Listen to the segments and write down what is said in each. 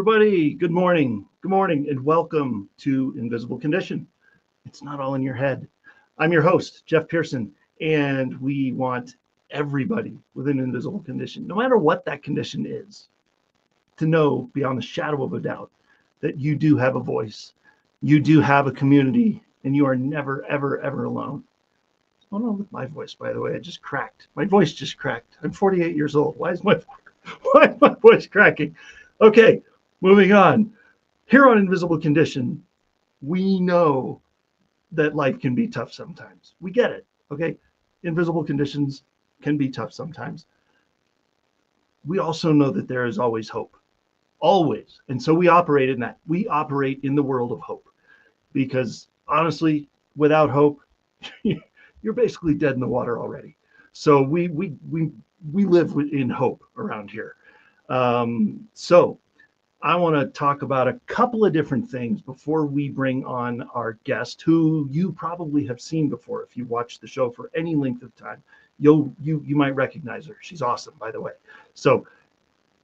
everybody. Good morning, and welcome to Invisible Condition. It's not all in your head. I'm your host, Jeff Pearson, and we want everybody with an invisible condition, no matter what that condition is, to know beyond the shadow of a doubt that you do have a voice, you do have a community, and you are never, ever, ever alone. What's going on with my voice, by the way? It just cracked. My voice just cracked. I'm 48 years old. Why is my voice cracking? Okay, moving on. Here on Invisible Condition, we know that life can be tough sometimes. We get it, okay? Invisible conditions can be tough sometimes. We also know that there is always hope, always. And so we operate in that. We operate in the world of hope because honestly, without hope, you're basically dead in the water already. So we live in hope around here. So I want to talk about a couple of different things before we bring on our guest, who you probably have seen before. If you watch the show for any length of time, you might recognize her. She's awesome, by the way. So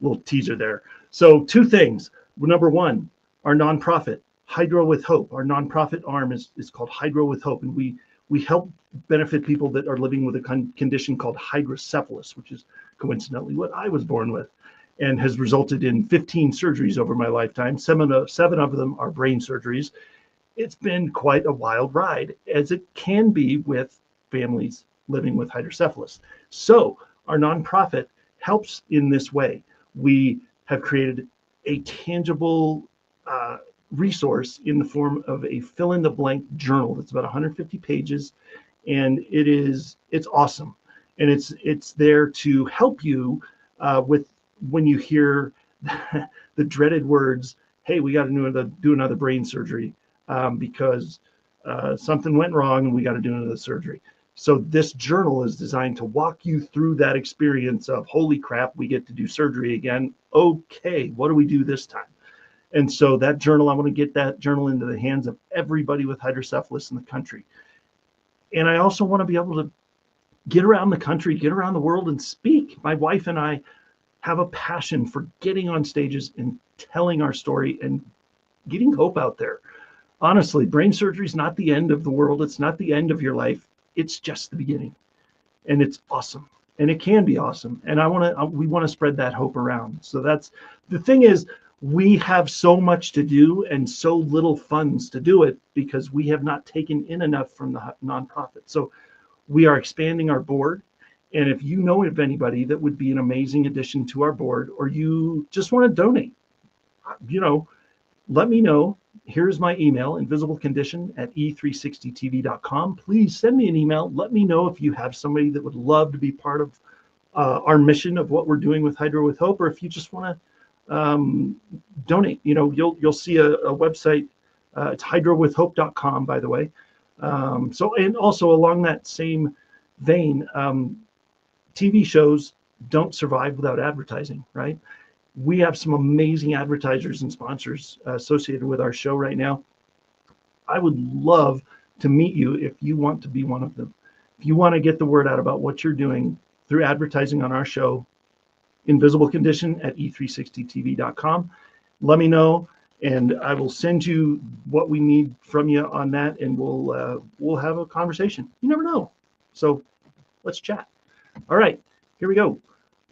little teaser there. So two things. Number one, our nonprofit, Hydro with Hope. Our nonprofit arm is called Hydro with Hope, and we help benefit people that are living with a condition called hydrocephalus, which is coincidentally what I was born with, and has resulted in 15 surgeries over my lifetime. Seven of them are brain surgeries. It's been quite a wild ride, as it can be with families living with hydrocephalus. So our nonprofit helps in this way. We have created a tangible resource in the form of a fill-in-the-blank journal that's about 150 pages, and it's awesome. And it's there to help you with when you hear the dreaded words, hey, we got to do another brain surgery because something went wrong and we got to do another surgery. So this journal is designed to walk you through that experience of, holy crap, we get to do surgery again. Okay, what do we do this time? And so that journal, I want to get that journal into the hands of everybody with hydrocephalus in the country. And I also want to be able to get around the country, get around the world and speak. My wife and I have a passion for getting on stages and telling our story and getting hope out there. Honestly, brain surgery is not the end of the world. It's not the end of your life. It's just the beginning. And it's awesome. And it can be awesome. And we want to spread that hope around. So that's the thing is, we have so much to do and so little funds to do it because we have not taken in enough from the nonprofit. So we are expanding our board. And if you know of anybody that would be an amazing addition to our board, or you just want to donate, let me know. Here's my email, InvisibleCondition@e360tv.com. Please send me an email. Let me know if you have somebody that would love to be part of our mission of what we're doing with Hydro with Hope, or if you just want to donate. You'll see a website. It's hydrowithhope.com, by the way. So, and also along that same vein, TV shows don't survive without advertising, right? We have some amazing advertisers and sponsors associated with our show right now. I would love to meet you if you want to be one of them. If you want to get the word out about what you're doing through advertising on our show, InvisibleCondition@e360tv.com. Let me know, and I will send you what we need from you on that, and we'll have a conversation. You never know. So let's chat. All right, here we go.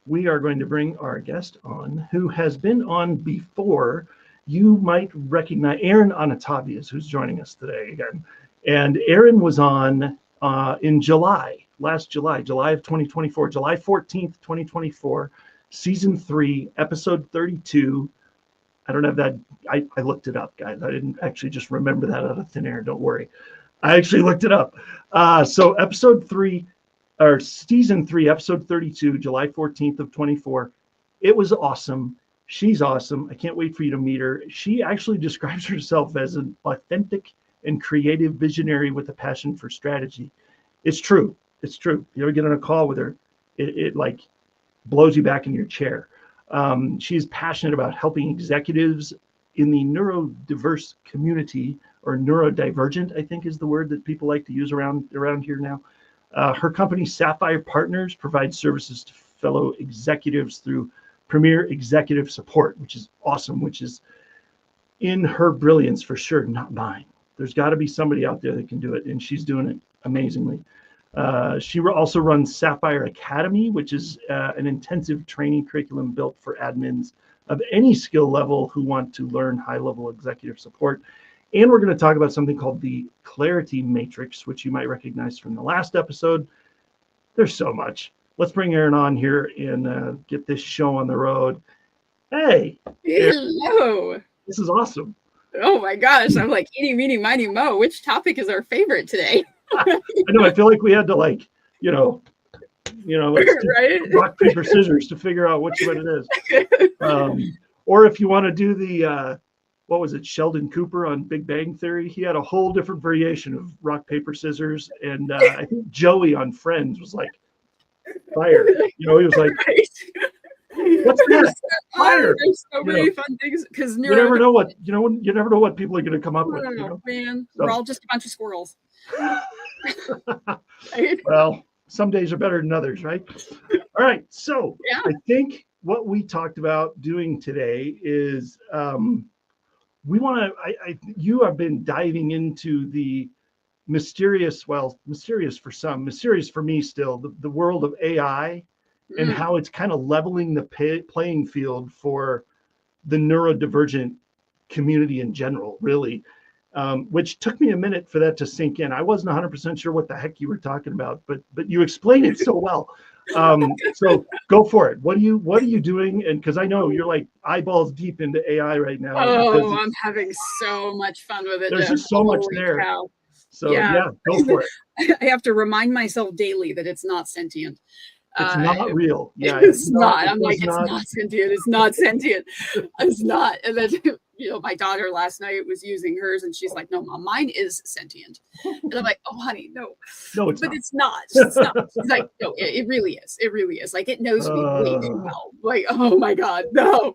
We are going to bring our guest on, who has been on before. You might recognize Eryn Anitavi is who's joining us today again. And Eryn was on in last July of 2024, July 14th, 2024. Season 3, episode 32. I don't have that. I looked it up, guys. I didn't actually just remember that out of thin air. Don't worry. I actually looked it up. So season 3, episode 32, July 14th of 24. It was awesome. She's awesome. I can't wait for you to meet her. She actually describes herself as an authentic and creative visionary with a passion for strategy. It's true. It's true. You ever get on a call with her, it like blows you back in your chair. She is passionate about helping executives in the neurodiverse community, or neurodivergent, I think is the word that people like to use around here now. Her company, Sapphire Partners, provides services to fellow executives through premier executive support, which is awesome, which is in her brilliance for sure, not mine. There's got to be somebody out there that can do it, and she's doing it amazingly. She also runs Sapphire Academy, which is an intensive training curriculum built for admins of any skill level who want to learn high-level executive support. And we're going to talk about something called the Clarity Matrix, which you might recognize from the last episode. There's so much. Let's bring Eryn on here and get this show on the road. Hey. Hello. Eryn, this is awesome. Oh my gosh. I'm like, eeny, meeny, miny, mo. Which topic is our favorite today? I know. I feel like we had to let's right? rock, paper, scissors to figure out which one it is. Or if you want to do the, what was it, Sheldon Cooper on Big Bang Theory? He had a whole different variation of rock, paper, scissors. And I think Joey on Friends was like, fire. He was like, what's that? Fire. There's so many fun things because you never know what people are going to come up with. Man, we're all just a bunch of squirrels. Right? Well, some days are better than others, right? All right. So I think what we talked about doing today is we want to. You have been diving into the mysterious for some, mysterious for me still, the world of AI and how it's kind of leveling the playing field for the neurodivergent community in general, really, which took me a minute for that to sink in. I wasn't 100% sure what the heck you were talking about, but you explained it so well. So go for it. What are you doing? And because I know you're like eyeballs deep into AI right now. Oh, I'm having so much fun with it. There's just so much there. Cow. So yeah, go for it. I have to remind myself daily that it's not sentient. It's not real. Yeah, it's not. I'm like, it's not sentient. It's not sentient. It's not. And then, my daughter last night was using hers, and she's like, "No, Mom, mine is sentient." And I'm like, "Oh, honey, no, it's but not. It's not. It's not." She's like, "No, it really is. It really is. Like, it knows me way too well. Like, oh my God, no."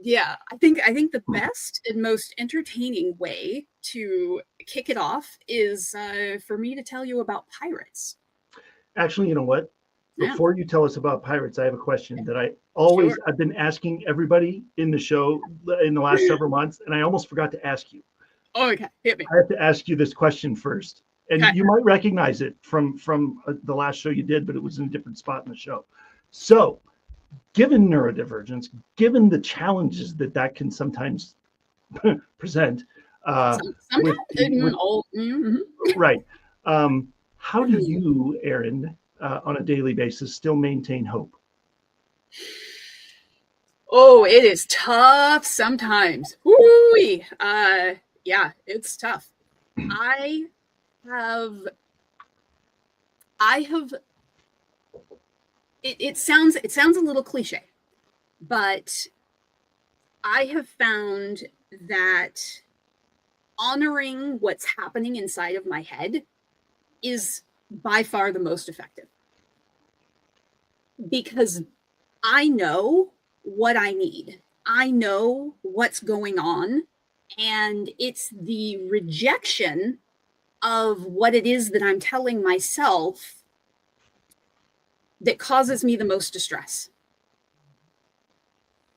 Yeah, I think the best and most entertaining way to kick it off is for me to tell you about pirates. Actually, you know what? Before you tell us about pirates, I have a question that I've been asking everybody in the show in the last several months, and I almost forgot to ask you. Oh, okay. Hit me. I have to ask you this question first. And you might recognize it from the last show you did, but it was in a different spot in the show. So, given neurodivergence, given the challenges that can sometimes present, right. How do you, Eryn, on a daily basis, still maintain hope? Oh, it is tough sometimes. Woo-wee. Yeah, it's tough. I have. It sounds a little cliche, but I have found that honoring what's happening inside of my head is by far the most effective, because I know what I need. I know what's going on, and it's the rejection of what it is that I'm telling myself that causes me the most distress.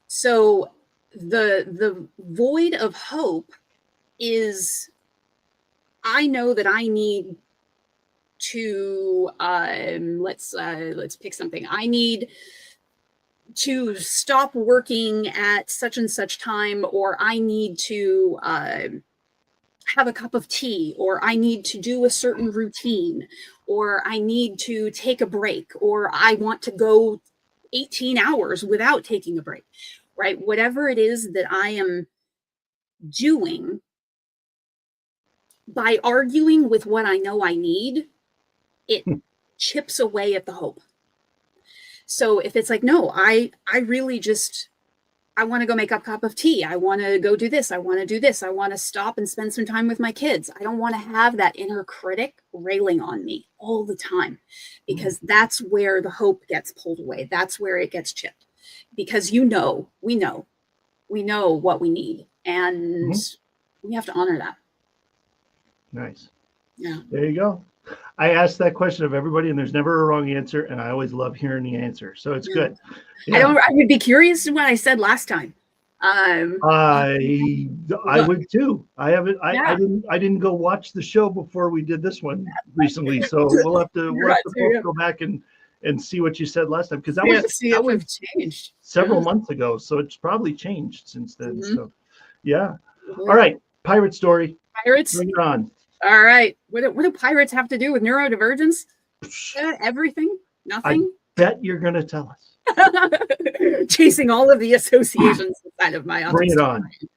So the void of hope is, I know that I need to let's pick something. I need to stop working at such and such time, or I need to have a cup of tea, or I need to do a certain routine, or I need to take a break, or I want to go 18 hours without taking a break, right? Whatever it is that I am doing, by arguing with what I know I need, it chips away at the hope. So if it's like, no, I really just, I want to go make a cup of tea. I want to go do this. I want to do this. I want to stop and spend some time with my kids. I don't want to have that inner critic railing on me all the time, because that's where the hope gets pulled away. That's where it gets chipped, because we know what we need, and we have to honor that. Nice. Yeah. There you go. I ask that question of everybody, and there's never a wrong answer, and I always love hearing the answer. So it's good. Yeah. I would be curious what I said last time. I would too. I didn't go watch the show before we did this one recently, so we'll have to both go back and see what you said last time, because that was changed several months ago, so it's probably changed since then. So yeah. All right, pirate story. Pirates. Bring it on. All right. What do pirates have to do with neurodivergence? Everything? Nothing? I bet you're going to tell us. Chasing all of the associations inside of my autistic Bring it on. brain.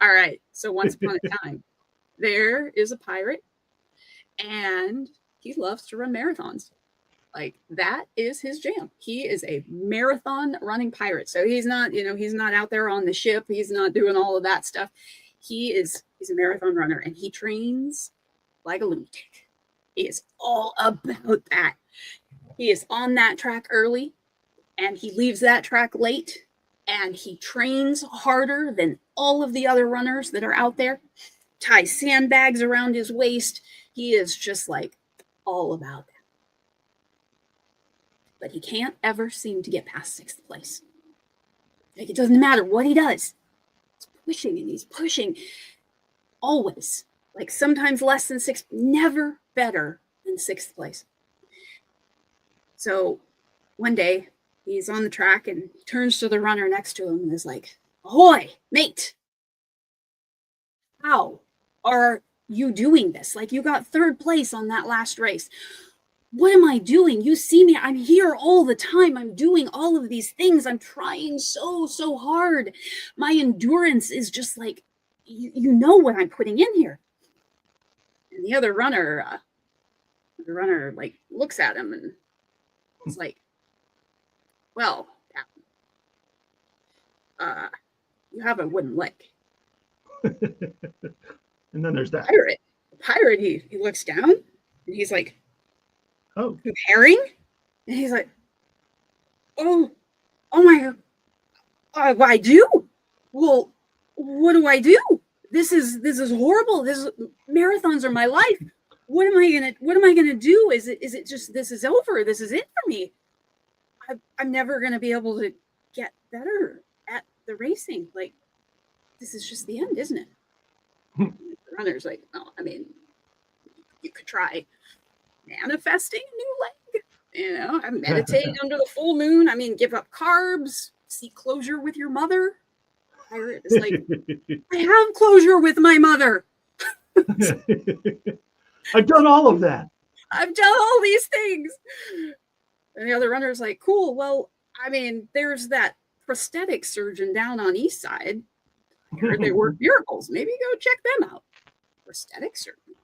All right. So once upon a time, there is a pirate, and he loves to run marathons. Like, that is his jam. He is a marathon running pirate. So he's not, he's not out there on the ship. He's not doing all of that stuff. He's a marathon runner, and he trains like a lunatic. He is all about that. He is on that track early, and he leaves that track late, and he trains harder than all of the other runners that are out there, ties sandbags around his waist. He is just like all about that. But he can't ever seem to get past 6th place. Like, it doesn't matter what he does. He's pushing, and he's pushing always. Like, sometimes less than 6th, never better than 6th place. So one day he's on the track and he turns to the runner next to him and is like, "Ahoy, mate. How are you doing this? Like, you got 3rd place on that last race. What am I doing? You see me, I'm here all the time. I'm doing all of these things. I'm trying so hard. My endurance is just like, you know what I'm putting in here." And the other runner, like, looks at him and is like, "Well, you have a wooden leg." And then there's that pirate. He looks down and he's like, "Oh, herring?" And he's like, oh my God, I do? Well, what do I do? This is horrible. Marathons are my life. What am I gonna do? Is it just, this is over? This is it for me. I'm never gonna be able to get better at the racing. Like, this is just the end, isn't it? The runner's like, "No, I mean, you could try manifesting a new leg. I meditate under the full moon. I mean, give up carbs, seek closure with your mother." Pirate is like, "I have closure with my mother. I've done all of that. I've done all these things." And the other runner is like, "Cool. Well, I mean, there's that prosthetic surgeon down on East Side. I heard they work miracles. Maybe go check them out." Prosthetic surgeon.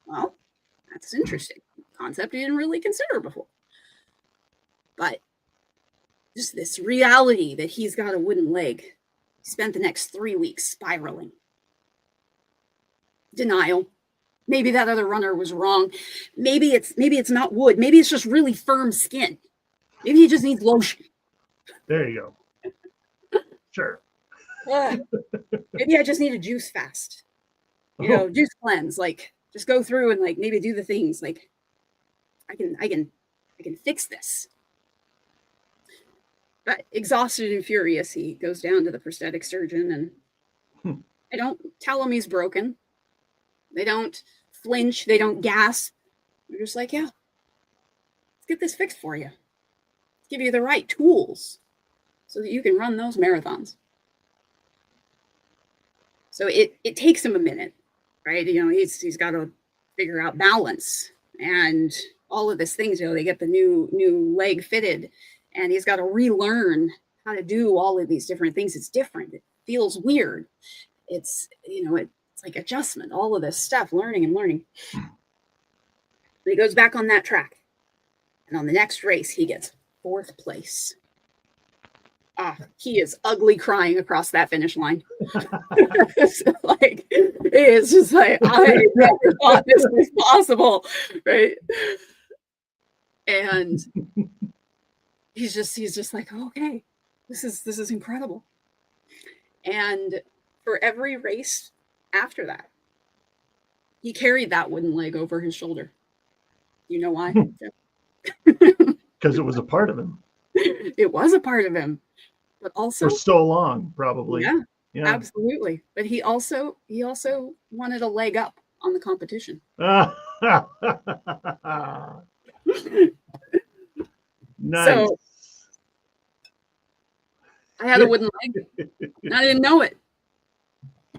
Well, that's interesting. Concept he didn't really consider before. But just this reality that he's got a wooden leg. He spent the next 3 weeks spiraling. Denial. Maybe that other runner was wrong. Maybe it's not wood. Maybe it's just really firm skin. Maybe he just needs lotion. There you go. Sure. Maybe I just need a juice fast. Juice cleanse. Like, just go through and, like, maybe do the things. Like, I can fix this. But exhausted and furious, he goes down to the prosthetic surgeon, and they don't tell him he's broken. They don't flinch. They don't gasp. They're just like, "Yeah, let's get this fixed for you. Give you the right tools so that you can run those marathons." So it takes him a minute, right? He's got to figure out balance and all of these things. They get the new leg fitted, and he's got to relearn how to do all of these different things. It's different. It feels weird. It's like adjustment, all of this stuff, learning and learning. But he goes back on that track, and on the next race, he gets 4th place. He is ugly crying across that finish line. Like, it's just like, I never thought this was possible, right? And he's just like, "Okay, this is incredible." And for every race after that, he carried that wooden leg over his shoulder. You know why? Because it was a part of him It was a part of him, but also for so long, probably. yeah, Yeah. absolutely. But he also wanted a leg up on the competition. Nice. So I had a wooden leg. And I didn't know it.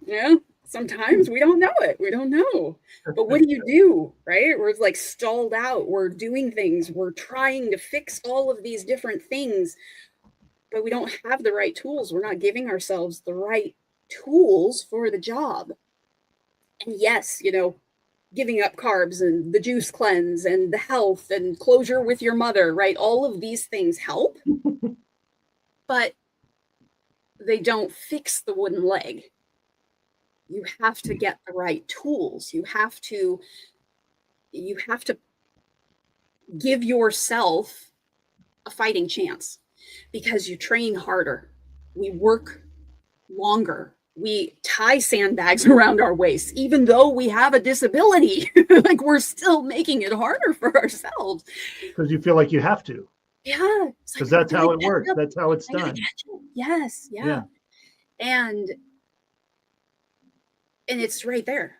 Yeah. Sometimes we don't know it. We don't know. But what do, right? We're like stalled out. We're doing things. We're trying to fix all of these different things, but we don't have the right tools. We're not giving ourselves the right tools for the job. And yes, giving up carbs and the juice cleanse and the health and closure with your mother, right? All of these things help, but they don't fix the wooden leg. You have to get the right tools. You have to give yourself a fighting chance because you train harder. We work longer. We tie sandbags around our waist, even though we have a disability. Like we're still making it harder for ourselves. Because you feel like you have to. Yeah. Because that's how it works. That's how it's done. Yes. Yeah. And it's right there.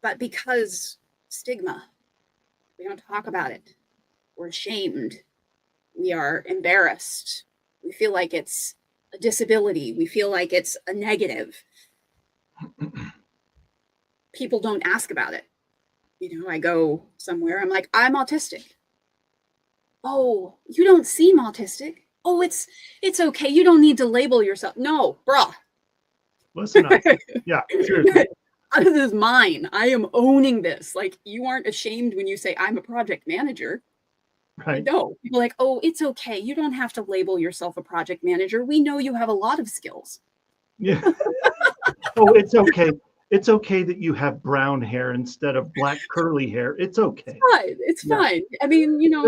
But because stigma, we don't talk about it. We're ashamed. We are embarrassed. We feel like it's a disability. We feel like it's a negative. People don't ask about it. I go somewhere, I'm like, I'm autistic. Oh, you don't seem autistic. Oh, it's okay. You don't need to label yourself. No, bruh. Listen up. Yeah, seriously. This is mine. I am owning this. Like, you aren't ashamed when you say I'm a project manager. Right. No, people are like, oh, it's okay. You don't have to label yourself a project manager. We know you have a lot of skills. Yeah. Oh, it's okay. It's okay that you have brown hair instead of black curly hair. It's okay. It's fine. I mean, you can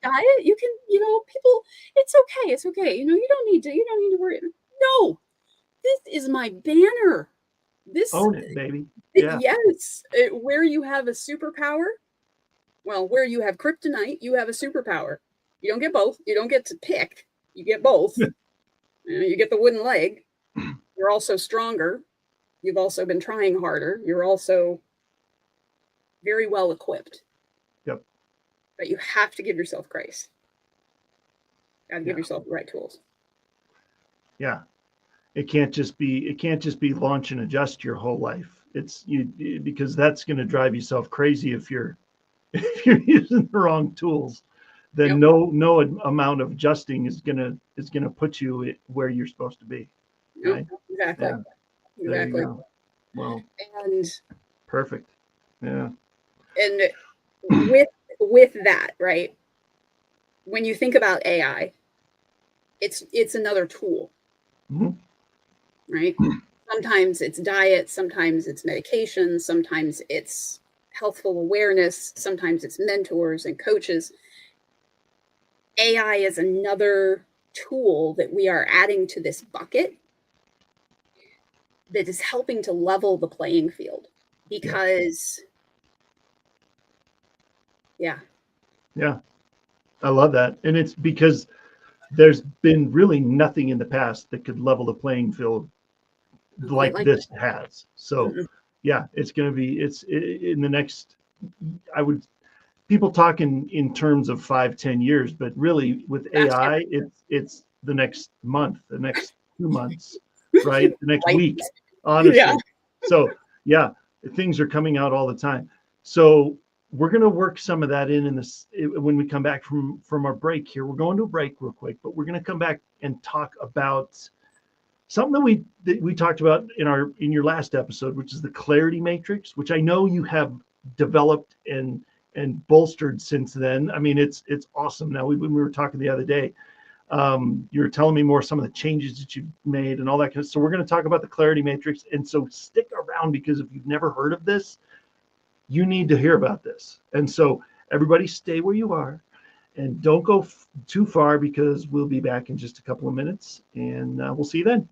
diet. You can, people. It's okay. It's okay. You don't need to worry. No, this is my banner. Own it, baby. Yeah. Yes. Where you have a superpower. Well, where you have kryptonite, you have a superpower. You don't get both. You don't get to pick. You get both. You get the wooden leg. You're also stronger. You've also been trying harder. You're also very well equipped. Yep. But you have to give yourself grace. Got to give yourself the right tools. Yeah. It can't just be launch and adjust your whole life. It's because that's going to drive yourself crazy if you're using the wrong tools. Then no amount of adjusting is gonna put you where you're supposed to be. Right? Exactly. Yeah. Exactly. Well, and perfect. Yeah. And with that, right? When you think about AI, it's another tool. Mm-hmm. Right? Sometimes it's diet, sometimes it's medication, sometimes it's healthful awareness, sometimes it's mentors and coaches. AI is another tool that we are adding to this bucket that is helping to level the playing field because yeah. I love that. And it's because there's been really nothing in the past that could level the playing field like this has. So yeah, it's going to be, in the next, people talk in terms of 5-10 years, but really with AI, it's the next month, the next 2 months, right? The next week, honestly. Yeah. So yeah, things are coming out all the time. So we're going to work some of that in this when we come back from our break here. We're going to a break real quick, but we're going to come back and talk about something that we talked about in your last episode, which is the clarity matrix, which I know you have developed and bolstered since then. I mean, it's awesome. Now, when we were talking the other day, you were telling me more some of the changes that you've made and all that kind of. So we're going to talk about the clarity matrix. And so stick around, because if you've never heard of this, you need to hear about this. And so everybody stay where you are and don't go too far, because we'll be back in just a couple of minutes, and we'll see you then.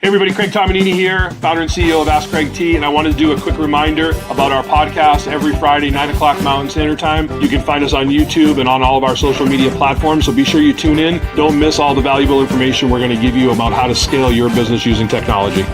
Hey everybody, Craig Tomanini here, founder and CEO of Ask Craig T, and I wanted to do a quick reminder about our podcast every Friday, 9 o'clock Mountain Standard Time. You can find us on YouTube and on all of our social media platforms, so be sure you tune in. Don't miss all the valuable information we're going to give you about how to scale your business using technology.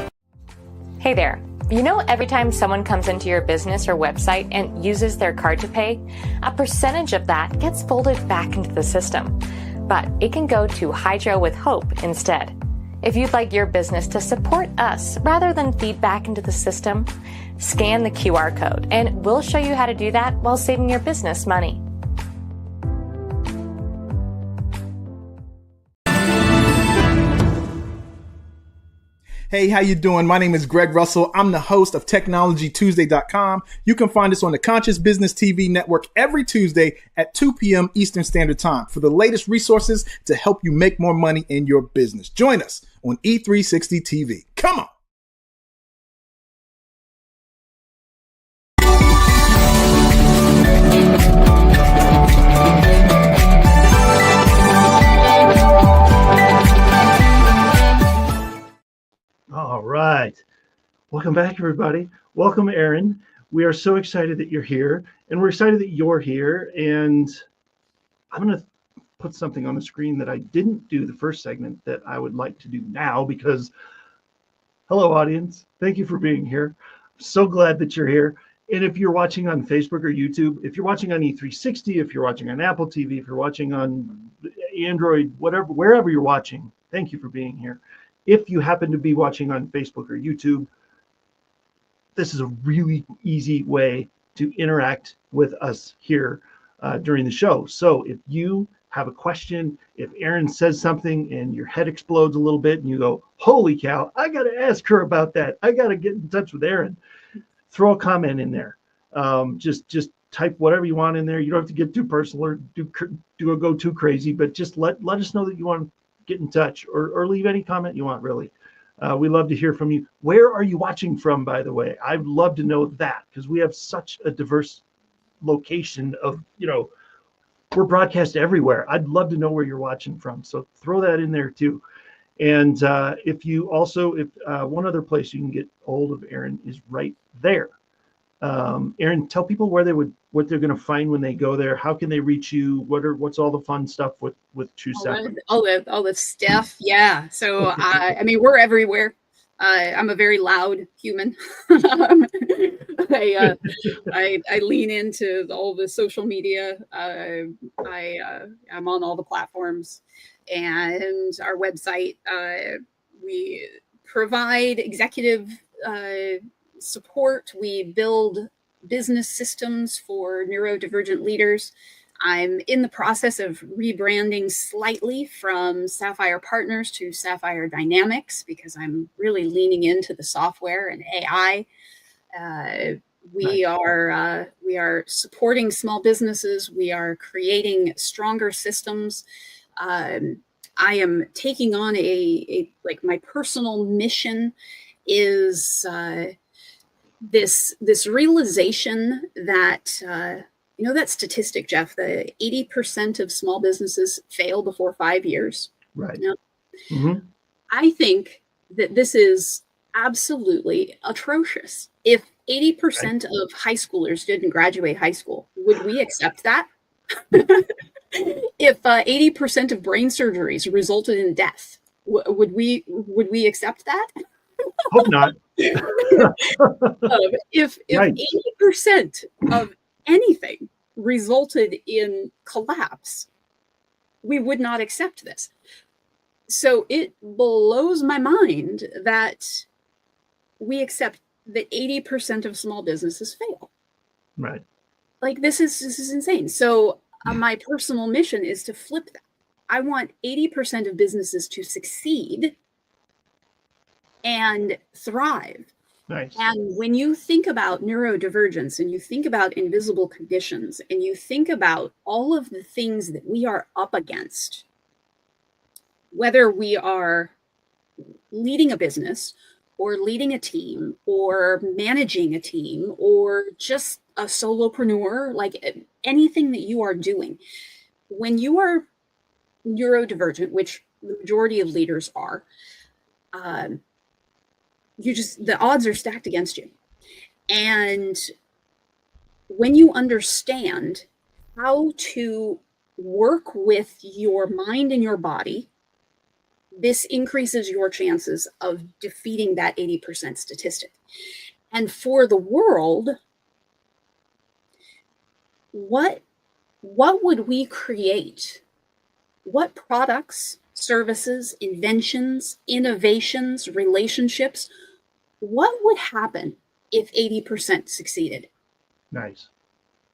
Hey there. You know, every time someone comes into your business or website and uses their card to pay, a percentage of that gets folded back into the system. But it can go to Hydro with Hope instead. If you'd like your business to support us rather than feed back into the system, scan the QR code and we'll show you how to do that while saving your business money. Hey, how you doing? My name is Greg Russell. I'm the host of TechnologyTuesday.com. You can find us on the Conscious Business TV network every Tuesday at 2 p.m. Eastern Standard Time for the latest resources to help you make more money in your business. Join us on E360 TV. Come on. All right. Welcome back, everybody. Welcome, Eryn. We are so excited that you're here, and we're excited that you're here. And I'm going to put something on the screen that I didn't do the first segment that I would like to do now because, hello, audience. Thank you for being here. I'm so glad that you're here. And if you're watching on Facebook or YouTube, if you're watching on E360, if you're watching on Apple TV, if you're watching on Android, whatever, wherever you're watching, thank you for being here. If you happen to be watching on Facebook or YouTube, this is a really easy way to interact with us here during the show. So if you have a question, if Eryn says something and your head explodes a little bit and you go, holy cow, I got to ask her about that. I got to get in touch with Eryn. Throw a comment in there. Just type whatever you want in there. You don't have to get too personal or go too crazy, but just let us know that you want to get in touch or leave any comment you want, really. We love to hear from you. Where are you watching from, by the way? I'd love to know that because we have such a diverse location of, we're broadcast everywhere. I'd love to know where you're watching from. So throw that in there too. And if one other place you can get hold of Eryn is right there. Eryn, tell people what they're going to find when they go there. How can they reach you? What's all the fun stuff with Choose Sapphire? All the stuff. Yeah. So, we're everywhere. I'm a very loud human. I lean into all the social media. I'm on all the platforms, and our website. We provide executive support. We build business systems for neurodivergent leaders. I'm in the process of rebranding slightly from Sapphire Partners to Sapphire Dynamics because I'm really leaning into the software and AI. We are supporting small businesses. We are creating stronger systems. I am taking on my personal mission is this realization that that statistic, Jeff, the 80% of small businesses fail before 5 years. Right. Mm-hmm. I think that this is absolutely atrocious. If 80% of high schoolers didn't graduate high school, would we accept that? If 80% of brain surgeries resulted in death, would we accept that? Hope not. If 80% of anything resulted in collapse, we would not accept this. So it blows my mind that we accept that 80% of small businesses fail. Right. Like this is insane. So my personal mission is to flip that. I want 80% of businesses to succeed and thrive. Nice. And when you think about neurodivergence and you think about invisible conditions and you think about all of the things that we are up against, whether we are leading a business or leading a team or managing a team or just a solopreneur, like anything that you are doing, when you are neurodivergent, which the majority of leaders are, the odds are stacked against you. And when you understand how to work with your mind and your body, this increases your chances of defeating that 80% statistic. And for the world, what would we create? What products, services, inventions, innovations, relationships, what would happen if 80% succeeded? Nice.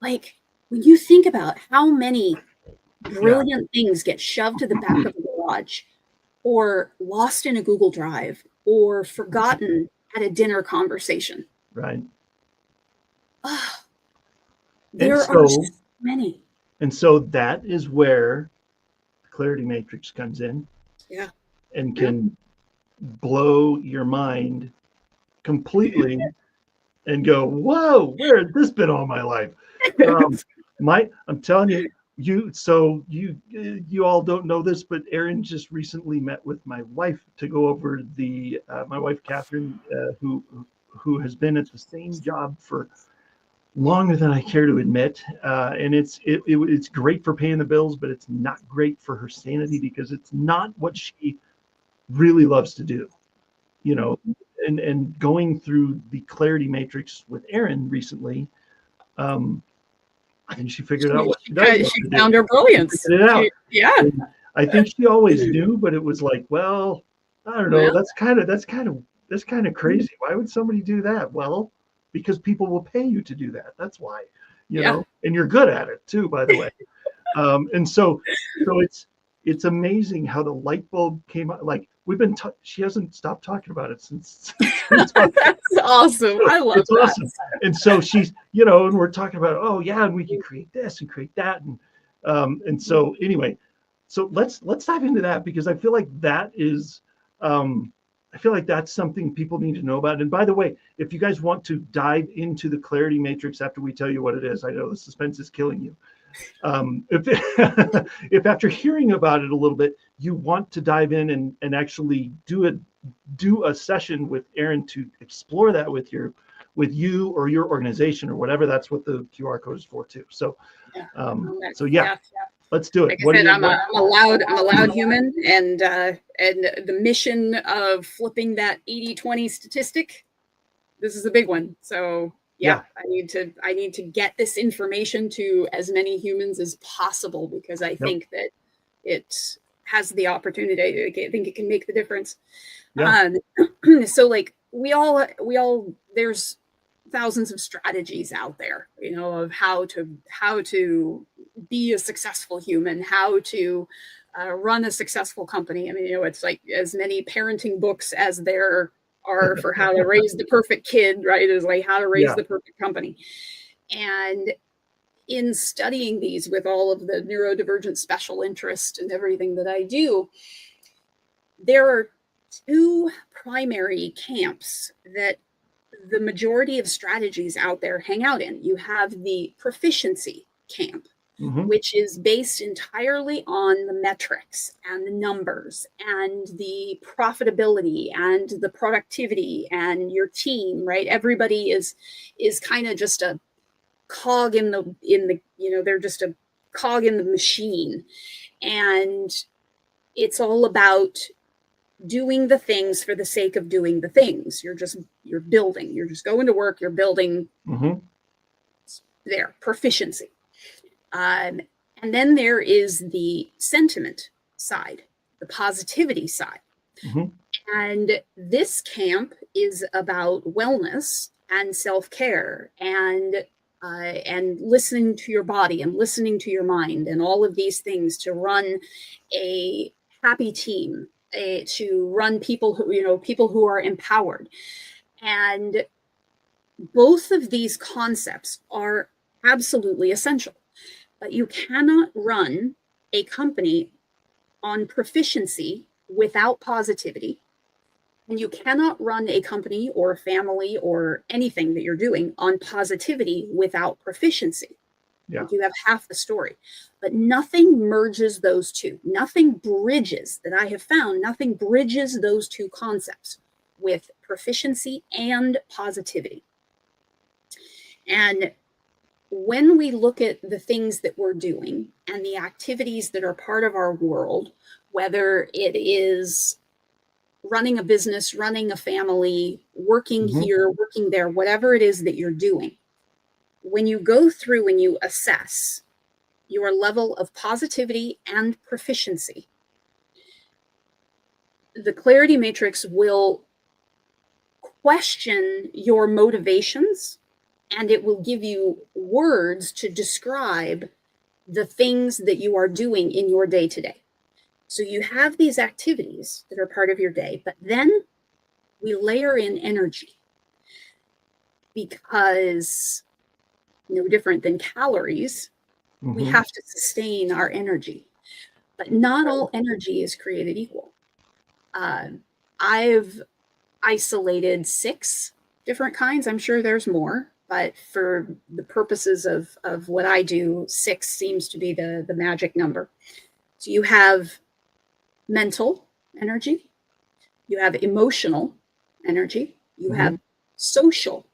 Like, when you think about how many brilliant things get shoved to the back of a garage, or lost in a Google Drive, or forgotten at a dinner conversation. Right. There are so many. And so that is where the clarity matrix comes in. Yeah. And can blow your mind completely and go, whoa, where has this been all my life? I'm telling you, you all don't know this, but Eryn just recently met with my wife to go over my wife Catherine, who has been at the same job for longer than I care to admit, and it's great for paying the bills, but it's not great for her sanity because it's not what she really loves to do, and going through the clarity matrix with Eryn recently, I think she figured out what she found her brilliance. She figured it out. Yeah. And I think she always knew, but it was like, well, I don't know. Well, that's kind of crazy. Why would somebody do that? Well, because people will pay you to do that. That's why, you know, and you're good at it too, by the way. And so it's amazing how the light bulb came out. Like she hasn't stopped talking about it since. That's awesome. I love it's that. Awesome. And so she's, and we're talking about, and we can create this and create that. And so anyway, so let's dive into that, because I feel like that is, that's something people need to know about. And by the way, if you guys want to dive into the clarity matrix after we tell you what it is, I know the suspense is killing you. If after hearing about it a little bit, you want to dive in and actually do a session with Eryn to explore that with you or your organization or whatever, that's what the QR code is for too. So, let's do it. Like I said, I'm a loud human, and the mission of flipping that 80-20 statistic, this is a big one. So I need to get this information to as many humans as possible, because I think that it has the opportunity. I think it can make the difference. So like we all there's thousands of strategies out there, of how to be a successful human, how to run a successful company. I mean, it's like as many parenting books as there are for how to raise the perfect kid, right? Is like how to raise the perfect company. And in studying these with all of the neurodivergent special interest and everything that I do, there are two primary camps that the majority of strategies out there hang out in. You have the proficiency camp, which is based entirely on the metrics and the numbers and the profitability and the productivity and your team, right? Everybody is kind of just a cog in the they're just a cog in the machine, and it's all about doing the things for the sake of doing the things. You're building, you're just going to work, you're building proficiency. And then there is the sentiment side, the positivity side. And this camp is about wellness and self-care and listening to your body and listening to your mind and all of these things to run a happy team, to run people who are empowered. And both of these concepts are absolutely essential. But you cannot run a company on proficiency without positivity. And you cannot run a company or a family or anything that you're doing on positivity without proficiency. Like you have half the story. But nothing merges those two. Nothing bridges, that I have found, nothing bridges those two concepts with proficiency and positivity. And when we look at the things that we're doing and the activities that are part of our world, whether it is running a business, running a family, working here, working there, whatever it is that you're doing, when you go through and you assess your level of positivity and proficiency, the clarity matrix will question your motivations, and it will give you words to describe the things that you are doing in your day-to-day. So you have these activities that are part of your day, but then we layer in energy, because no different than calories, we have to sustain our energy. But not all energy is created equal. I've isolated 6 different kinds. I'm sure there's more, but for the purposes of what I do, 6 seems to be the magic number. So you have mental energy, you have emotional energy, you have social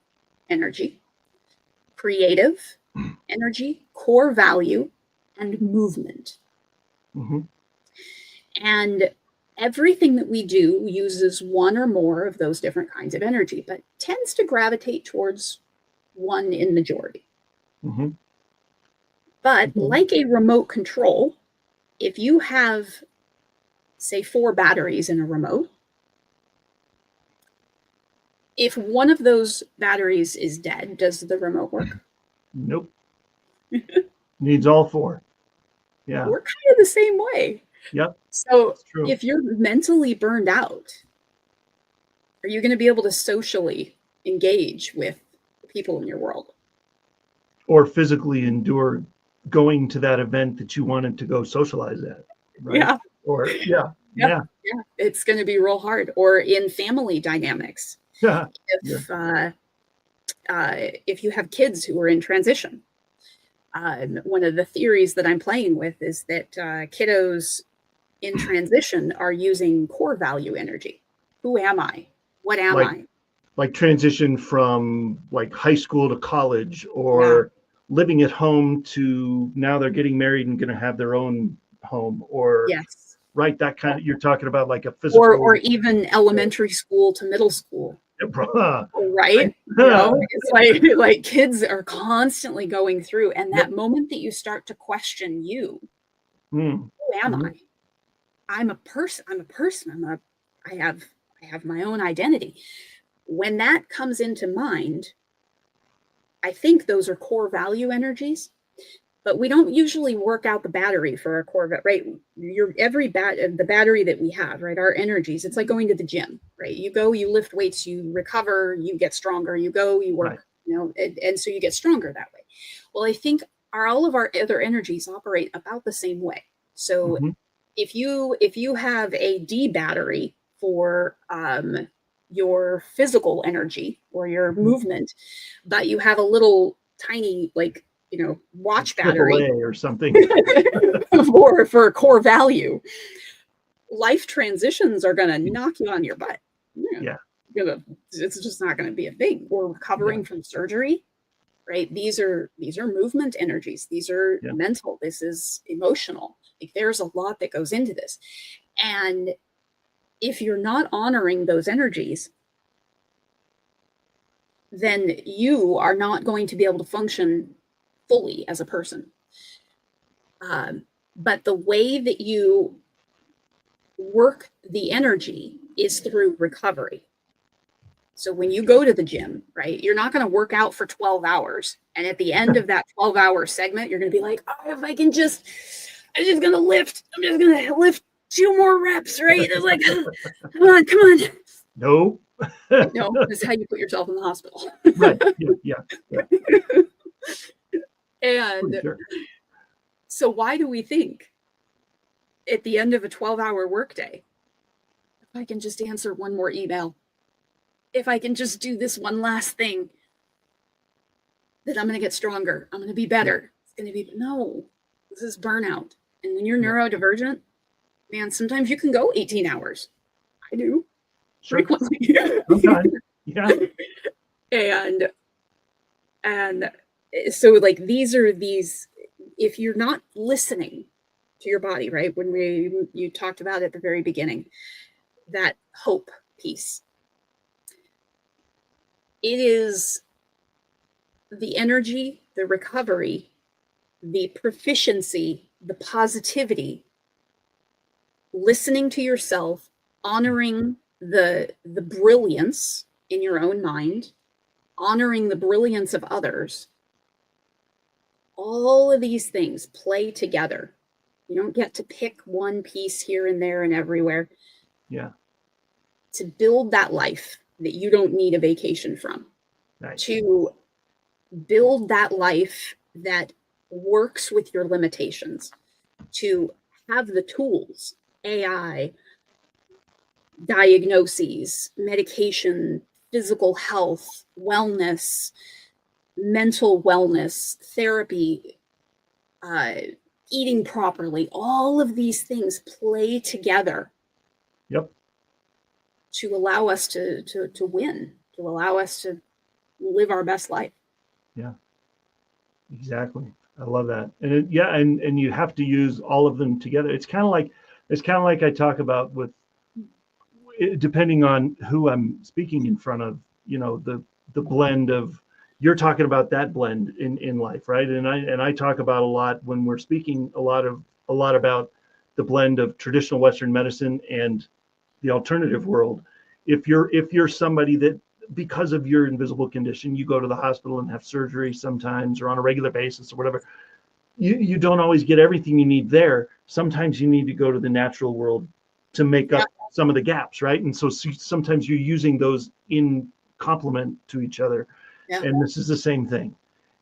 energy, creative energy, core value, and movement. And everything that we do uses one or more of those different kinds of energy, but tends to gravitate towards one in majority. But like a remote control, if you have, say, 4 batteries in a remote, if one of those batteries is dead, does the remote work? Nope. Needs all 4. Yeah. We're kind of the same way. Yep. So if you're mentally burned out, are you going to be able to socially engage with the people in your world? Or physically endure going to that event that you wanted to go socialize at. Right? Yeah. Or yeah. It's going to be real hard. Or in family dynamics. Yeah. If you have kids who are in transition, one of the theories that I'm playing with is that kiddos in transition are using core value energy. Who am I? What am I? Like transition from like high school to college, or living at home to now they're getting married and going to have their own home, or right, that kind of, you're talking about like a physical, or even elementary school to middle school. Right? It's like kids are constantly going through, and that moment that you start to question you, who am I? I'm a person. I have my own identity. When that comes into mind, I think those are core value energies, but we don't usually work out the battery for our core, right? The battery that we have, right? Our energies, it's like going to the gym, right? You go, you lift weights, you recover, you get stronger, you go, you work, and so you get stronger that way. Well, I think all of our other energies operate about the same way. So if you have a D battery for your physical energy or your movement, but you have a little tiny, watch battery or something for core value, life transitions are going to knock you on your butt. It's just not going to be a thing. Or recovering from surgery, right? These are movement energies. These are mental. This is emotional. Like, there's a lot that goes into this. And if you're not honoring those energies, then you are not going to be able to function fully as a person. But the way that you work the energy is through recovery. So when you go to the gym, right, you're not going to work out for 12 hours. And at the end of that 12-hour segment, you're going to be like, I'm just going to lift. I'm just going to lift 2 more reps, right? It's like, come on. No. No, that's how you put yourself in the hospital. Right. Yeah. And so why do we think at the end of a 12-hour workday, if I can just answer one more email, if I can just do this one last thing, that I'm going to get stronger, I'm going to be better. It's going to be, no, this is burnout. And when you're neurodivergent, man, sometimes you can go 18 hours. I do. frequently. Sometimes. Yeah. And so like these, if you're not listening to your body, right? When you talked about at the very beginning, that hope piece, it is the energy, the recovery, the proficiency, the positivity, listening to yourself, honoring the brilliance in your own mind, honoring the brilliance of others. All of these things play together. You don't get to pick one piece here and there and everywhere. Yeah. To build that life that you don't need a vacation from. Nice. To build that life that works with your limitations. To have the tools, AI, diagnoses, medication, physical health, wellness, mental wellness, therapy, eating properly, all of these things play together. Yep. To allow us to win, to allow us to live our best life. Yeah, exactly. I love that. And and you have to use all of them together. It's kind of like I talk about with, depending on who I'm speaking in front of, the blend of, you're talking about that blend in life, right? And I talk about a lot when we're speaking a lot about the blend of traditional Western medicine and the alternative world. If you're somebody that, because of your invisible condition, you go to the hospital and have surgery sometimes or on a regular basis or whatever, you don't always get everything you need there. Sometimes you need to go to the natural world to make up some of the gaps, right? And so sometimes you're using those in complement to each other. Yeah. And this is the same thing.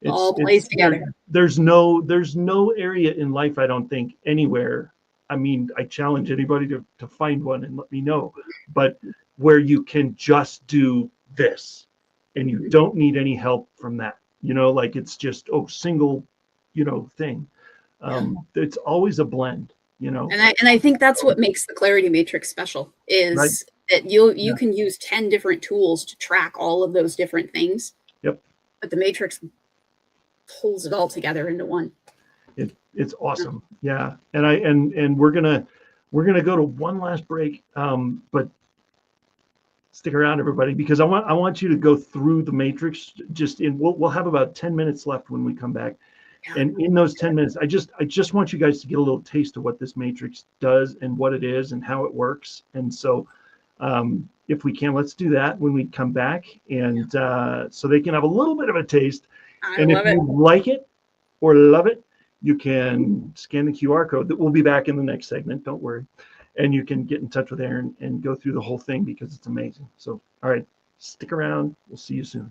All plays together. There's no area in life, I don't think, anywhere. I mean, I challenge anybody to find one and let me know, but where you can just do this and you don't need any help from that, like it's just, single, thing. It's always a blend, And I think that's what makes the Clarity Matrix special is right? That you can use 10 different tools to track all of those different things. Yep. But the Matrix pulls it all together into one. It's awesome. Yeah. And we're gonna go to one last break. But stick around, everybody, because I want you to go through the Matrix. We'll have about 10 minutes left when we come back. Yeah. And in those 10 minutes, I just want you guys to get a little taste of what this Matrix does and what it is and how it works. And so if we can, let's do that when we come back, and so they can have a little bit of a taste. And if you like it or love it, you can scan the QR code that will be back in the next segment. Don't worry. And you can get in touch with Eryn and go through the whole thing because it's amazing. So, all right, stick around. We'll see you soon.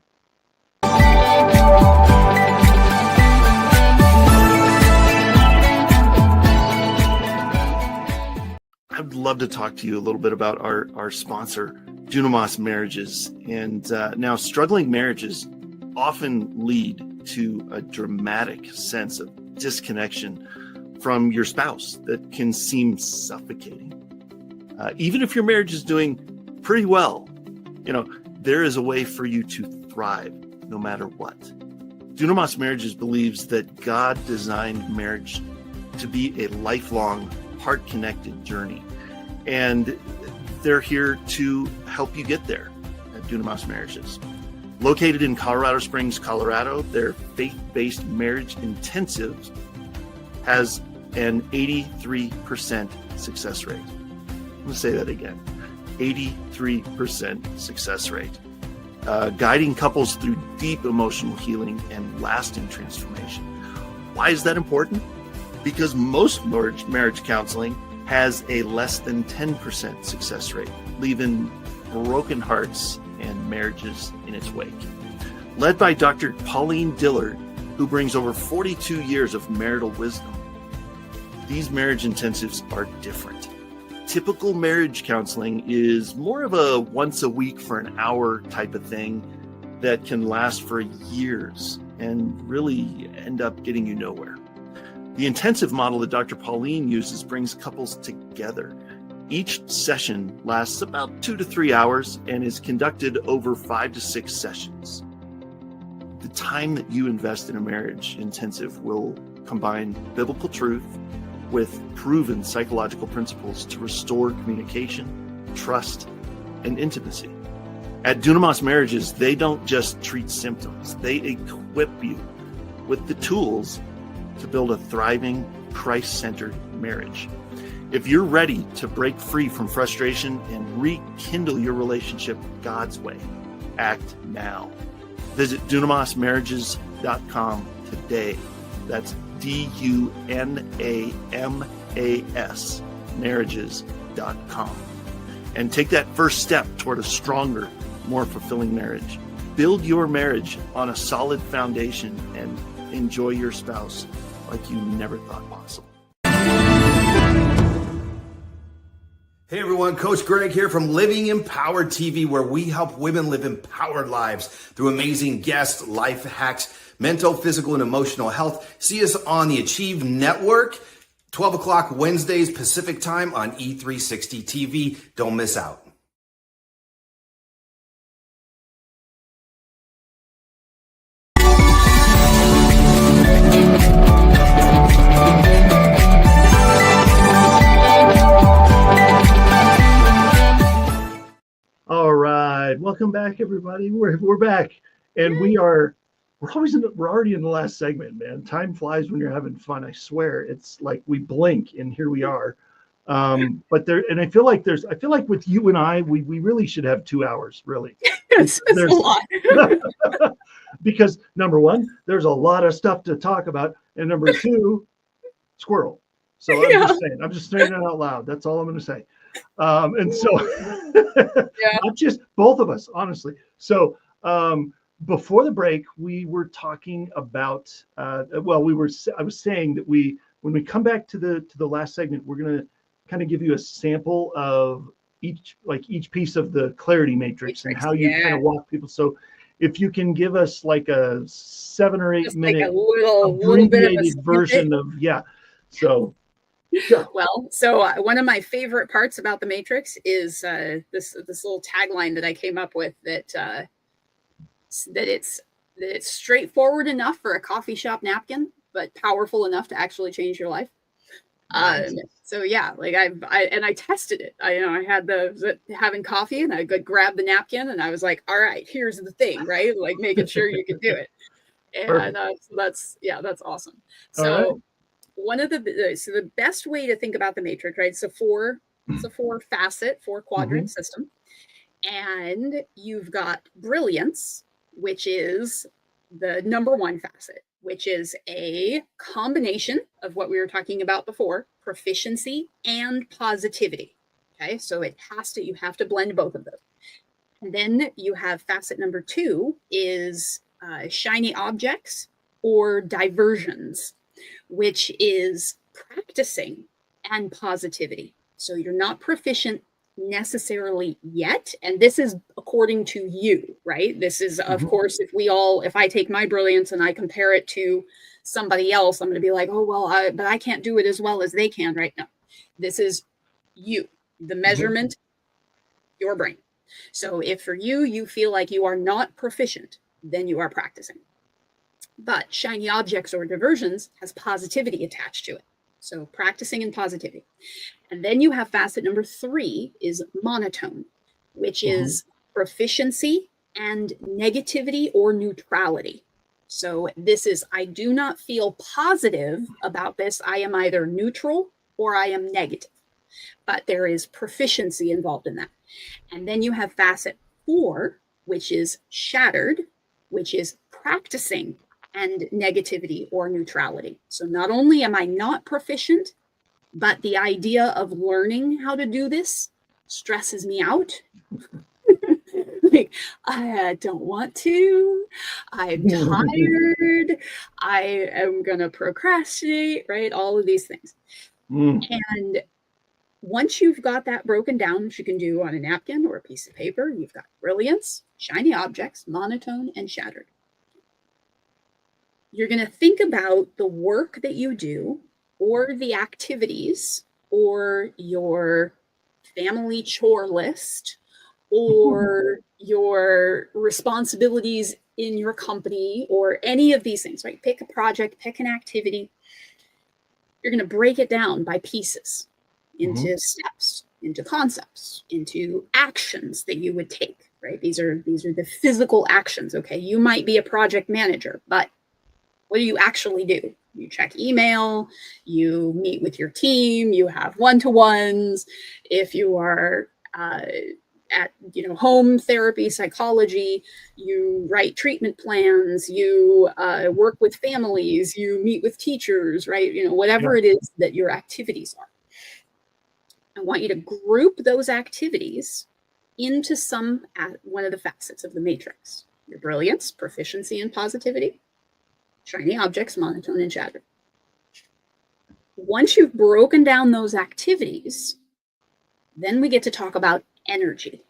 I'd love to talk to you a little bit about our sponsor, Dunamis Marriages. And now, struggling marriages often lead to a dramatic sense of disconnection from your spouse that can seem suffocating. Even if your marriage is doing pretty well, there is a way for you to thrive no matter what. Dunamis Marriages believes that God designed marriage to be a lifelong, heart-connected journey. And they're here to help you get there at Dunamis Marriages. Located in Colorado Springs, Colorado, their faith-based marriage intensive has an 83% success rate. I'm going to say that again, 83% success rate. Guiding couples through deep emotional healing and lasting transformation. Why is that important? Because most marriage counseling has a less than 10% success rate, leaving broken hearts and marriages in its wake. Led by Dr. Pauline Dillard, who brings over 42 years of marital wisdom, these marriage intensives are different. Typical marriage counseling is more of a once a week for an hour type of thing that can last for years and really end up getting you nowhere. The intensive model that Dr. Pauline uses brings couples together Each session lasts about 2 to 3 hours and is conducted over 5 to 6 sessions. The time that you invest in a marriage intensive will combine biblical truth with proven psychological principles to restore communication, trust, and intimacy. At Dunamis Marriages, they don't just treat symptoms, they equip you with the tools to build a thriving, Christ-centered marriage. If you're ready to break free from frustration and rekindle your relationship God's way, act now. Visit DunamisMarriages.com today. That's DUNAMAS marriages.com. And take that first step toward a stronger, more fulfilling marriage. Build your marriage on a solid foundation and enjoy your spouse like you never thought possible. Hey everyone, Coach Greg here from Living Empowered TV, where we help women live empowered lives through amazing guests, life hacks, mental, physical, and emotional health. See us on the Achieve Network, 12 o'clock Wednesdays Pacific time on E360 TV. Don't miss out. All right, welcome back, everybody. We're back, and we're already in the last segment, man. Time flies when you're having fun. I swear, it's like we blink, and here we are. But I feel like with you and I, we really should have 2 hours, really. It's a lot. Because number one, there's a lot of stuff to talk about, and number two, squirrel. So I'm just saying that out loud. That's all I'm going to say. And so not just both of us, honestly. So before the break, we were talking about I was saying that when we come back to the last segment, we're going to kind of give you a sample of each piece of the clarity matrix and how you kind of walk people. So if you can give us like a 7 or 8 just minute like a little bit of a version of so. Yeah. Well, so one of my favorite parts about the Matrix is this little tagline that I came up with that it's straightforward enough for a coffee shop napkin, but powerful enough to actually change your life. Nice. So yeah, like I tested it. I had having coffee and I could grab the napkin and I was like, all right, here's the thing, right? Like making sure you could do it. And so that's awesome. So one of the best way to think about the matrix, right? It's a four facet, 4 quadrant system. And you've got brilliance, which is the number 1 facet, which is a combination of what we were talking about before, proficiency and positivity. Okay, so you have to blend both of those. And then you have facet number 2 is shiny objects or diversions, which is practicing and positivity. So you're not proficient necessarily yet. And this is according to you, right? This is, of course, if I take my brilliance and I compare it to somebody else, I'm going to be like, oh, well, but I can't do it as well as they can right now. This is you, the measurement, your brain. So if for you feel like you are not proficient, then you are practicing. But shiny objects or diversions has positivity attached to it. So practicing and positivity. And then you have facet number 3 is monotone, which is proficiency and negativity or neutrality. So this is, I do not feel positive about this. I am either neutral or I am negative. But there is proficiency involved in that. And then you have facet 4, which is shattered, which is practicing and negativity or neutrality. So not only am I not proficient, but the idea of learning how to do this stresses me out. Like, I don't want to. I'm tired. I am going to procrastinate, right? All of these things. And once you've got that broken down, which you can do on a napkin or a piece of paper, you've got brilliance, shiny objects, monotone, and shattered. You're going to think about the work that you do or the activities or your family chore list or your responsibilities in your company or any of these things, right? Pick a project, pick an activity. You're going to break it down by pieces into steps, into concepts, into actions that you would take, right? These are the physical actions. Okay. You might be a project manager, but what do you actually do? You check email, you meet with your team, you have one-to-ones. If you are at home therapy, psychology, you write treatment plans, you work with families, you meet with teachers, right? Whatever it is that your activities are. I want you to group those activities into one of the facets of the matrix. Your brilliance, proficiency, and positivity. Shiny objects, monotone, and chatter. Once you've broken down those activities, then we get to talk about energy.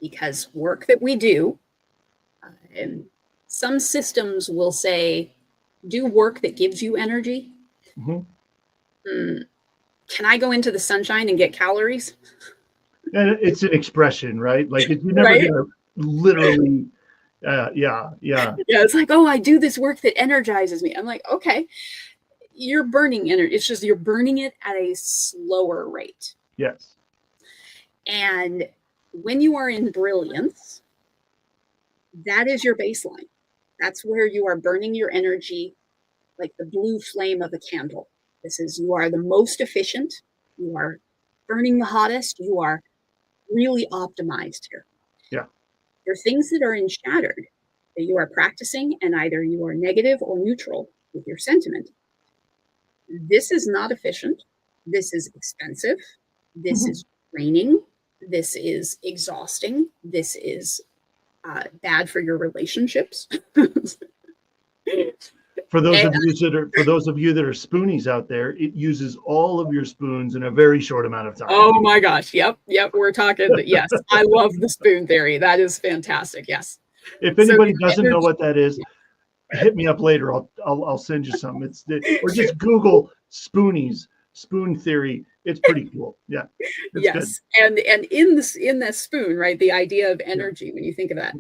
Because work that we do, and some systems will say, do work that gives you energy. Can I go into the sunshine and get calories? And it's an expression, right? Like you're never going to literally... Yeah, it's like, oh, I do this work that energizes me. I'm like, okay, you're burning energy. It's just you're burning it at a slower rate. Yes. And when you are in brilliance, that is your baseline. That's where you are burning your energy like the blue flame of a candle. You are the most efficient. You are burning the hottest. You are really optimized here. Yeah. There are things that are in shattered that you are practicing, and either you are negative or neutral with your sentiment. This is not efficient. This is expensive. This is draining. This is exhausting. This is bad for your relationships. For those of you that are spoonies out there, it uses all of your spoons in a very short amount of time. Oh my gosh. Yep. We're talking. Yes. I love the spoon theory. That is fantastic. Yes. If anybody doesn't know what that is, hit me up later. I'll send you some. Or just Google spoonies, spoon theory. It's pretty cool. Yeah. Yes. Good. And in that spoon, right? The idea of energy, when you think of that,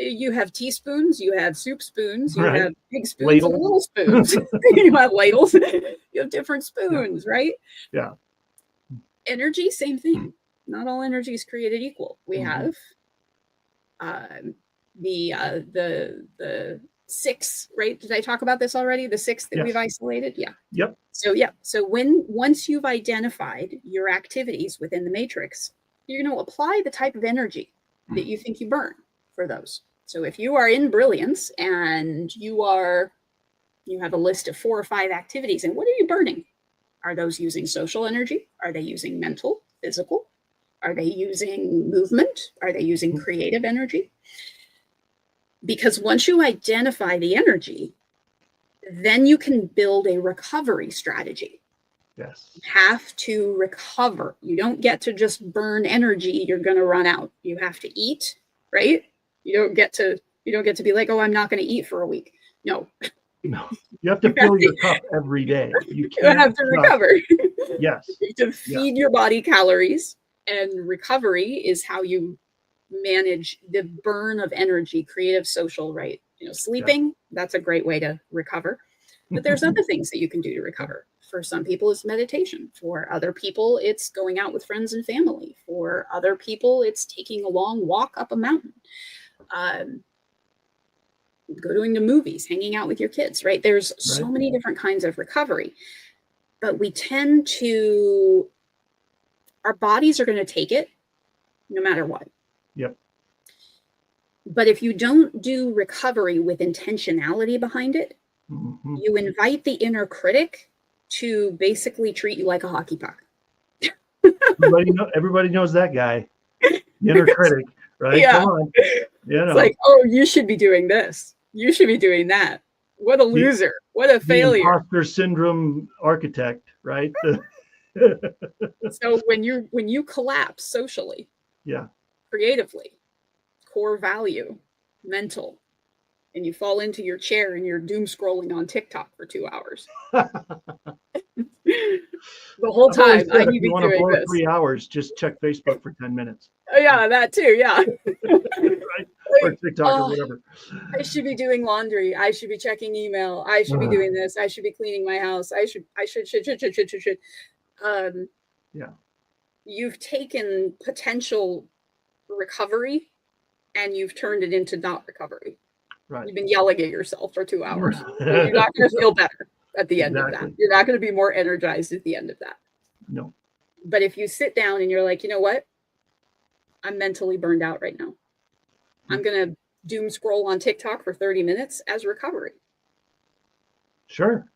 you have teaspoons, you have soup spoons, you have big spoons, ladles. And little spoons. You have ladles. You have different spoons, right? Yeah. Energy, same thing. Not all energy is created equal. We have the six, right? Did I talk about this already? The six that we've isolated? Yeah. Yep. So once you've identified your activities within the matrix, you're going to apply the type of energy that you think you burn for those. So if you are in brilliance and you have a list of 4 or 5 activities, and what are you burning? Are those using social energy? Are they using mental, physical? Are they using movement? Are they using creative energy? Because once you identify the energy, then you can build a recovery strategy. Yes. You have to recover. You don't get to just burn energy. You're going to run out. You have to eat, right? You don't get to be like, oh, I'm not going to eat for a week. No. You have to fill your cup every day. You have to recover. Yes. You have to feed your body calories, and recovery is how you manage the burn of energy, creative, social, right? Sleeping, that's a great way to recover. But there's other things that you can do to recover. For some people, it's meditation. For other people, it's going out with friends and family. For other people, it's taking a long walk up a mountain. Going to movies, hanging out with your kids, right? There's so many different kinds of recovery. But we tend to, our bodies are going to take it no matter what. Yep. But if you don't do recovery with intentionality behind it, you invite the inner critic to basically treat you like a hockey puck. Everybody knows that guy. The inner critic, right? Yeah. Come on. It's like, oh, you should be doing this. You should be doing that. What a loser. What a failure. The imposter syndrome architect, right? So when you collapse socially, creatively, core value, mental, and you fall into your chair and you're doom scrolling on TikTok for 2 hours. The whole I've always time said I if need to you be want to doing blow this. 3 hours, just check Facebook for 10 minutes. Oh, yeah, that too. Yeah. Right? Or TikTok or whatever. I should be doing laundry. I should be checking email. I should be doing this. I should be cleaning my house. I should. Yeah. You've taken potential recovery and you've turned it into not recovery. Right. You've been yelling at yourself for 2 hours. You're not going to feel better at the end of that. Exactly. You're not going to be more energized at the end of that. No. But if you sit down and you're like, you know what? I'm mentally burned out right now. I'm going to doom scroll on TikTok for 30 minutes as recovery. Sure.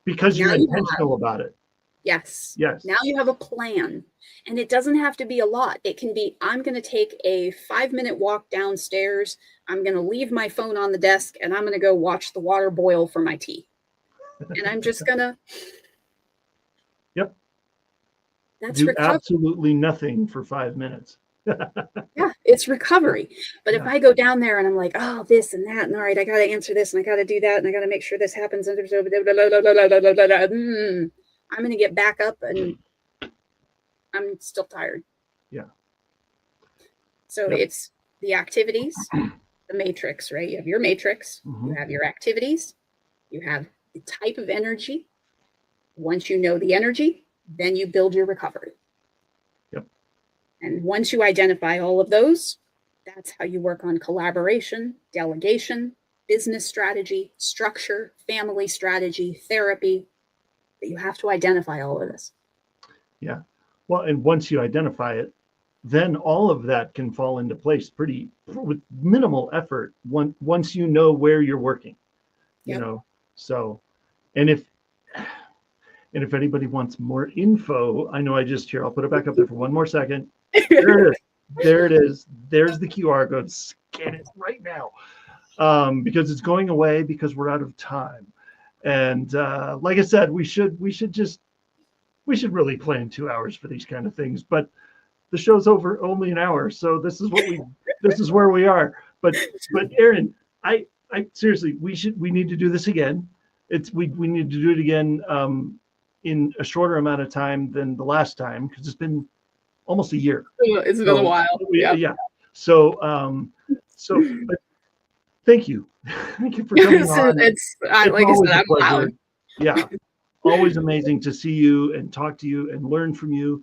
Because Now you're you intentional about it. Yes. Yes. Now you have a plan. And it doesn't have to be a lot. It can be, I'm going to take a 5-minute walk downstairs. I'm going to leave my phone on the desk and I'm going to go watch the water boil for my tea. And I'm just going to. Yep. That's Do recovery. absolutely nothing for 5 minutes. Yeah, it's recovery. But if I go down there and I'm like, oh, this and that, and all right, I got to answer this and I got to do that and I got to make sure this happens. And I'm going to get back up and I'm still tired. Yeah. So it's the activities, the matrix, right? You have your matrix, you have your activities, you have the type of energy. Once you know the energy, then you build your recovery. Yep. And once you identify all of those, that's how you work on collaboration, delegation, business strategy, structure, family strategy, therapy. But you have to identify all of this. Yeah. Well, and once you identify it, then all of that can fall into place with minimal effort once you know where you're working, you know. So, and if anybody wants more info, I know I'll put it back up there for one more second. There it is. There it is. There's the QR code. Scan it right now. Because it's going away because we're out of time. And like I said, we should really plan 2 hours for these kind of things, but the show's over only an hour. So this is where we are. But Eryn, I seriously, we need to do this again. We need to do it again in a shorter amount of time than the last time, because it's been almost a year. It's been a while. Yeah. So but thank you. Thank you for coming on. Like I said, I'm loud. Yeah. Always amazing to see you and talk to you and learn from you.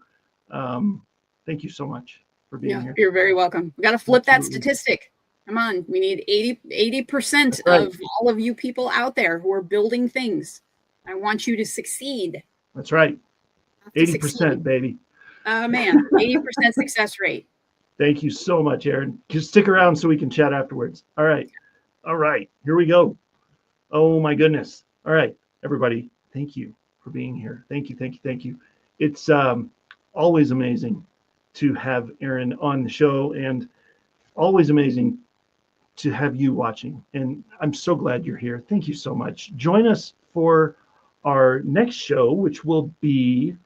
Thank you so much for being here. You're very welcome. We got to flip that statistic. Come on. We need 80% of all of you people out there who are building things. I want you to succeed. That's right. 80%, baby. Man, 80% success rate. Thank you so much, Eryn. Just stick around so we can chat afterwards. All right. Here we go. Oh my goodness. All right, everybody. Thank you for being here. Thank you. It's always amazing to have Eryn on the show, and always amazing to have you watching. And I'm so glad you're here. Thank you so much. Join us for our next show, which will be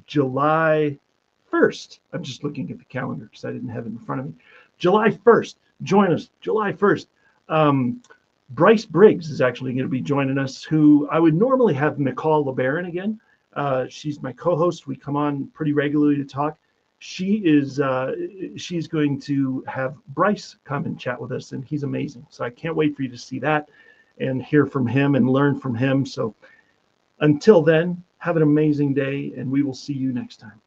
July 1st. I'm just looking at the calendar because I didn't have it in front of me. July 1st. Join us. July 1st. Bryce Briggs is actually going to be joining us, who I would normally have Nicole LeBaron again. She's my co-host. We come on pretty regularly to talk. She's going to have Bryce come and chat with us, and he's amazing. So I can't wait for you to see that and hear from him and learn from him. So until then, have an amazing day, and we will see you next time.